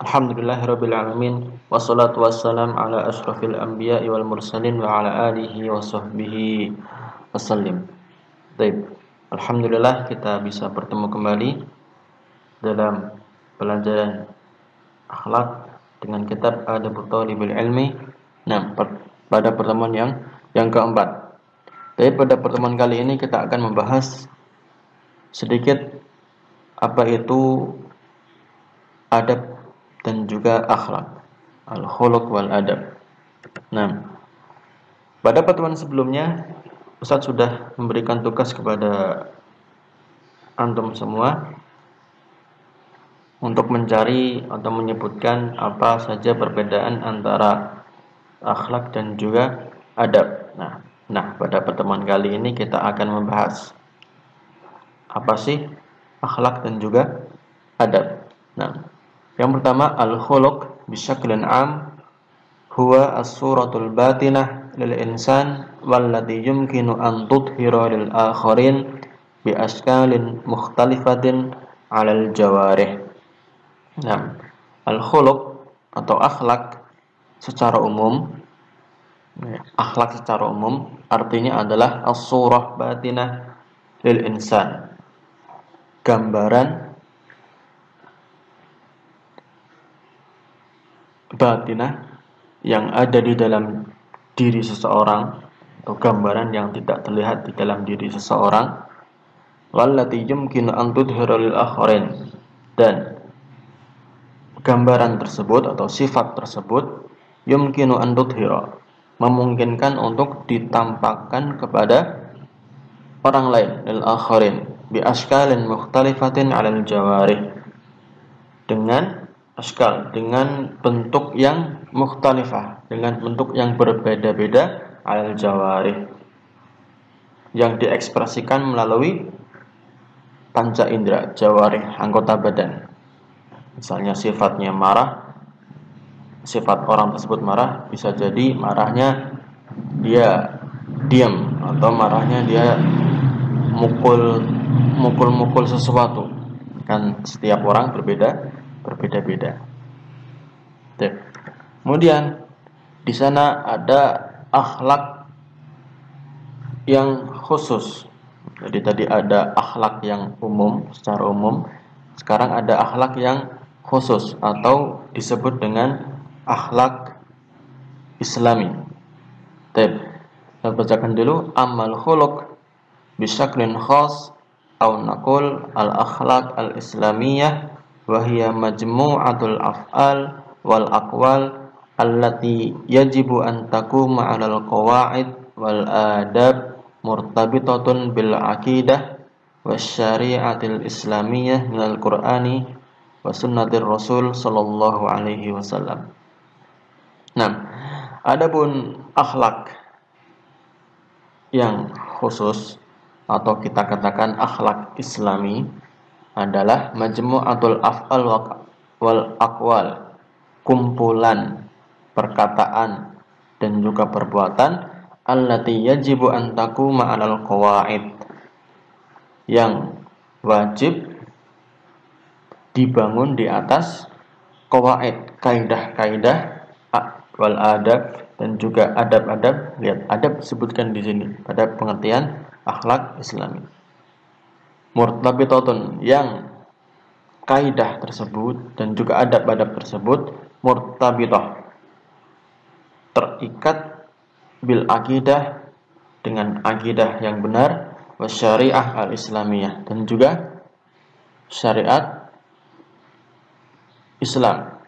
Alhamdulillahirabbil alamin wassalatu wassalam ala asyrafil anbiya'i wal mursalin wa ala alihi wa sahbihi wasallim. Baik. Alhamdulillah kita bisa bertemu kembali dalam pelajaran akhlak dengan kitab Adabut Thalibul Ilmi. Nah, pada pertemuan yang keempat. Tapi pada pertemuan kali ini kita akan membahas sedikit apa itu adab dan juga akhlak, al-khuluq wal adab. Nah, pada pertemuan sebelumnya Ustaz sudah memberikan tugas kepada antum semua untuk mencari atau menyebutkan apa saja perbedaan antara akhlak dan juga adab. Nah, pada pertemuan kali ini kita akan membahas apa sih akhlak dan juga adab. Nah, yang pertama al-khuluq bisyaklin 'am huwa as-suratul batinah lil insan wallati yumkinu an tudhira lil akharin bi askalin mukhtalifatin 'alal jawarih. Nah, al-khuluq atau akhlak secara umum, akhlak secara umum artinya adalah as-surah batinah lil insan. Gambaran batinah yang ada di dalam diri seseorang atau gambaran yang tidak terlihat di dalam diri seseorang wallati yumkinu an tudhira lil akharin, dan gambaran tersebut atau sifat tersebut yumkinu an tudhira memungkinkan untuk ditampakkan kepada orang lain lil akharin bi askalin mukhtalifatin 'alal jawarih, dengan askal, dengan bentuk yang mukhtalifah, dengan bentuk yang berbeda-beda, al jawarih, yang diekspresikan melalui panca indera, jawarih, anggota badan. Misalnya sifatnya marah, sifat orang tersebut marah, bisa jadi marahnya dia diam atau marahnya dia mukul sesuatu. Kan setiap orang berbeda-beda. Kemudian di sana ada akhlak yang khusus. Jadi tadi ada akhlak yang umum, secara umum. Sekarang ada akhlak yang khusus atau disebut dengan akhlak Islami. Kita bacakan dulu amal khuluq bisyaklin khas au naqul al-akhlaq al-islamiyah wa hiya majmu'atul af'al wal aqwal allati yajibu an taquma 'alal qawa'id wal adab murtabitatun bil aqidah wasyari'atil islamiyah minal qur'ani wa sunnatir rasul sallallahu alaihi wasallam. Nah, adapun akhlak yang khusus atau kita katakan akhlak Islami adalah majmu'atul af'al wal aqwal, kumpulan perkataan dan juga perbuatan allati yajibu an taquma 'alal qawaid, yang wajib dibangun di atas qawaid, kaidah-kaidah, wal adab dan juga adab-adab. Lihat, adab disebutkan di sini pada pengertian akhlak Islami. Murtabitatun, yang kaidah tersebut dan juga adab-adab tersebut murtabitah, terikat bil akidah, dengan akidah yang benar, wasyariah al-islamiyah, dan juga syariat Islam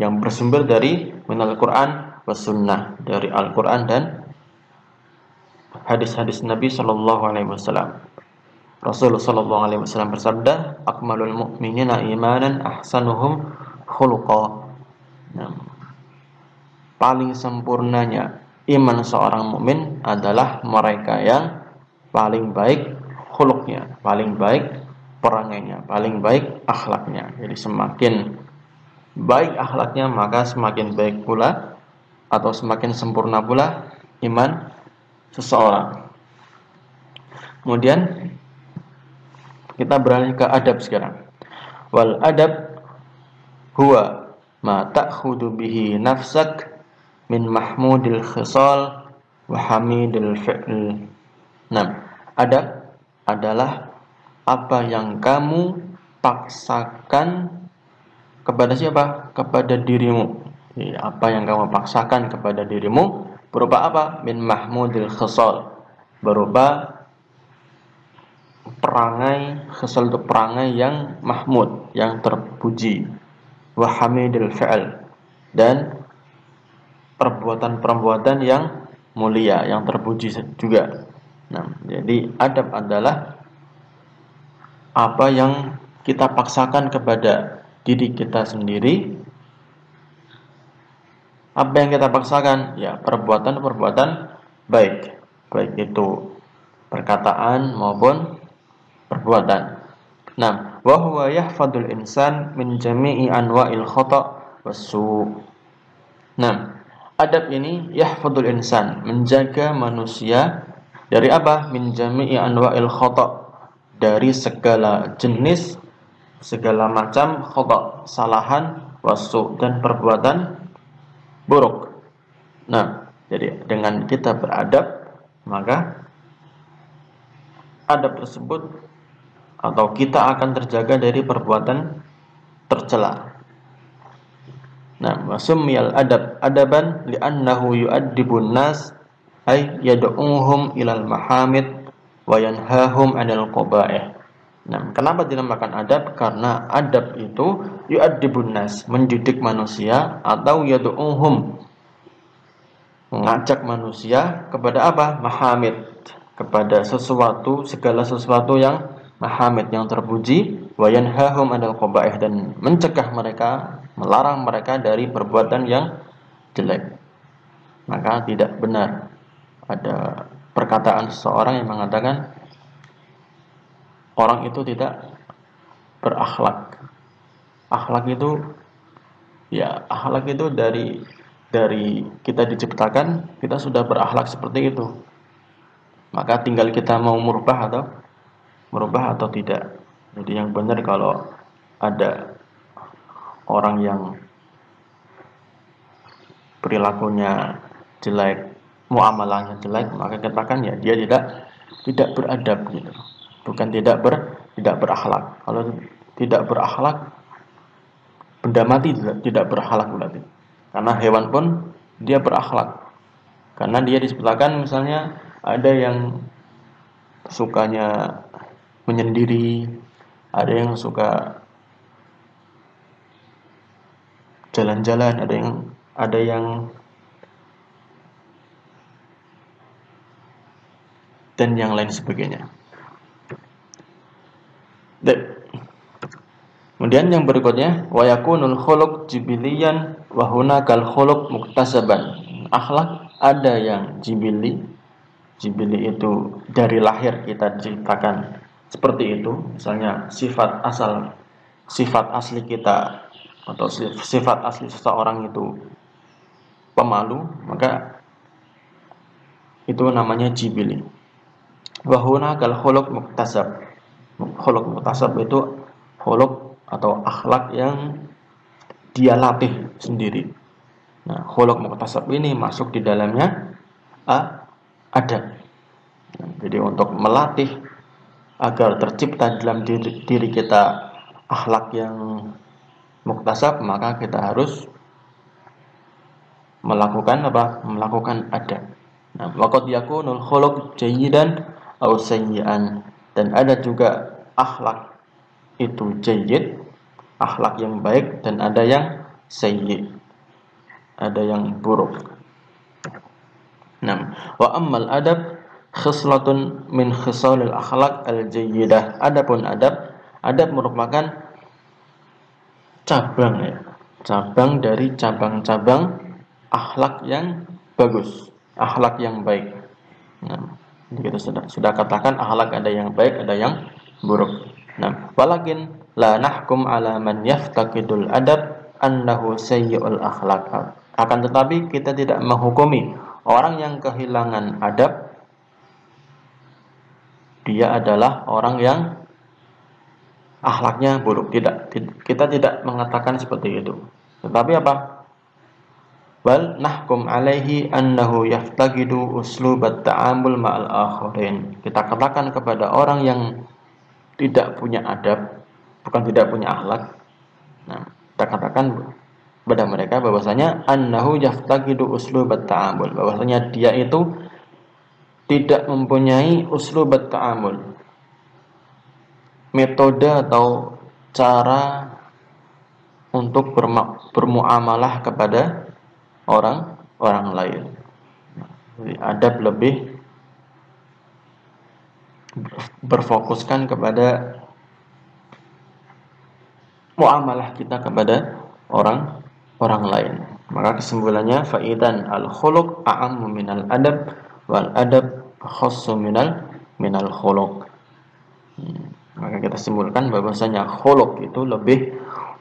yang bersumber dari minal Quran was sunnah, dari Al-Quran dan hadis-hadis Nabi sallallahu alaihi wasallam. Rasulullah sallallahu alaihi wasallam bersabda, akmalul mu'minina imanan ahsanuhum khuluqa. Paling sempurnanya iman seorang mukmin adalah mereka yang paling baik khuluqnya, paling baik perangainya, paling baik akhlaknya. Jadi semakin baik akhlaknya maka semakin baik pula atau semakin sempurna pula iman seseorang. Kemudian kita beralih ke adab sekarang. Wal adab huwa ma ta'khudhu bihi nafsak min mahmudil khisal wa hamidil fi'l. Nah, adab adalah apa yang kamu paksakan kepada siapa? Kepada dirimu. Apa yang kamu paksakan kepada dirimu berupa apa? Min mahmudil khisal, berupa perangai, khisal itu perangai yang mahmud, yang terpuji. Wa hamidil fi'l, dan perbuatan-perbuatan yang mulia, yang terpuji juga. Nah, jadi adab adalah apa yang kita paksakan kepada diri kita sendiri. Apa yang kita paksakan? Ya, perbuatan-perbuatan baik, baik itu perkataan maupun perbuatan. Nah, wa huwa yahfadul insan min jami'i anwa'il khata' wassu'. Nah, adab ini yahfadul insan, menjaga manusia dari apa? Min jami'i anwa'il khata', dari segala jenis, segala macam khata', kesalahan, wassu', dan perbuatan buruk. Nah, jadi dengan kita beradab, maka adab tersebut atau kita akan terjaga dari perbuatan tercela. Nah, wasumiyal adab adaban li'annahu yu'addibun nas ay yad'uhum ilal mahamid wa yanhahum 'anil qaba'ih. Nah, kenapa dinamakan adab? Karena adab itu yu'addibun nas, mendidik manusia, atau yad'uhum, mengajak manusia kepada apa? Mahamid, kepada sesuatu, segala sesuatu yang mahamid, yang terpuji, wa yanhahum 'anil qaba'ih, dan mencegah mereka, melarang mereka dari perbuatan yang jelek. Maka tidak benar ada perkataan seseorang yang mengatakan orang itu tidak berakhlak. Akhlak itu, ya, akhlak itu dari kita diciptakan, kita sudah berakhlak seperti itu. Maka tinggal kita mau merubah atau tidak. Jadi yang benar, kalau ada orang yang perilakunya jelek, muamalahnya jelek, maka katakan ya dia tidak beradab gitu. Bukan tidak berakhlak. Kalau tidak berakhlak, benda mati tidak berakhlak berarti. Karena hewan pun dia berakhlak. Karena dia disebutkan, misalnya ada yang sukanya menyendiri, ada yang suka jalan-jalan, ada yang dan yang lain sebagainya. Kemudian yang berikutnya, wa yakunul khuluq jibiliyan wa hunakal khuluq muktasaban. Akhlak ada yang jibili. Jibili itu dari lahir kita diciptakan seperti itu. Misalnya sifat asli kita atau sifat asli seseorang itu pemalu, maka itu namanya jibili. Wa hunakal khuluq muktasab. Khuluq muktasab itu khuluq atau akhlak yang dia latih sendiri. Nah, khuluq muktasab ini masuk di dalamnya adab. Nah, jadi untuk melatih agar tercipta dalam diri kita akhlak yang muktasab, maka kita harus melakukan apa? Melakukan adab. Nah, waqad yakunul khuluq jayyidan aw sayyi'an, dan ada juga akhlak itu jayyid, akhlak yang baik, dan ada yang sayyi', ada yang buruk. Nah, wa ammal adab khislatun min khisalil akhlaq al-jayyidah. Adapun adab merupakan cabang dari cabang-cabang akhlak yang bagus, akhlak yang baik. Nah, kita sudah katakan akhlak ada yang baik, ada yang buruk. Nah, walakin la nahkum ala man yaftaqidul adab annahu sayyi'ul akhlaq. Akan tetapi kita tidak menghukumi orang yang kehilangan adab dia adalah orang yang akhlaknya buruk. Tidak, kita tidak mengatakan seperti itu. Tetapi apa? Bal nahkum alaihi annahu yaftagidu uslubat ta'amul ma'al akharin. Kita katakan kepada orang yang tidak punya adab, bukan tidak punya akhlak. Nah, kita katakan kepada mereka bahwasanya annahu yaftagidu uslubat ta'amul, bahwasanya dia itu tidak mempunyai uslubat ta'amul, metode atau cara untuk bermuamalah kepada orang lain. Jadi adab lebih berfokuskan kepada muamalah kita kepada orang lain. Maka kesimpulannya faidan al-khuluq a'ammu minal adab wal adab khassu minal khuluq. Maka kita simpulkan bahwasanya khuluq itu lebih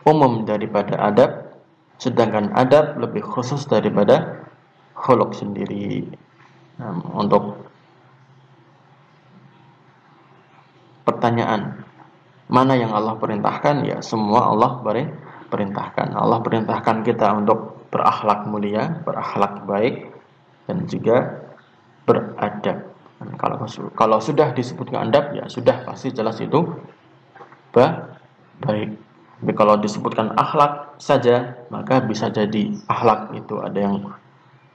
umum daripada adab, sedangkan adab lebih khusus daripada khuluq sendiri. Untuk pertanyaan mana yang Allah perintahkan, ya semua Allah perintahkan. Allah perintahkan kita untuk berakhlak mulia, berakhlak baik, dan juga beradab. Dan kalau sudah disebutkan adab, ya sudah pasti jelas itu baik. Tapi kalau disebutkan akhlak saja, maka bisa jadi akhlak itu ada yang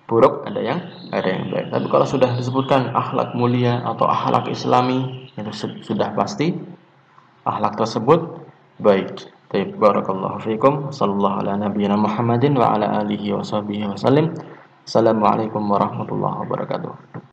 buruk, ada yang baik. Tapi kalau sudah disebutkan akhlak mulia atau akhlak Islami, itu sudah pasti akhlak tersebut baik. Baik, barakallahu fiikum. Sallallahu ala nabiyyina Muhammadin wa ala alihi wa sahbihi wasallam. Assalamualaikum warahmatullahi wabarakatuh.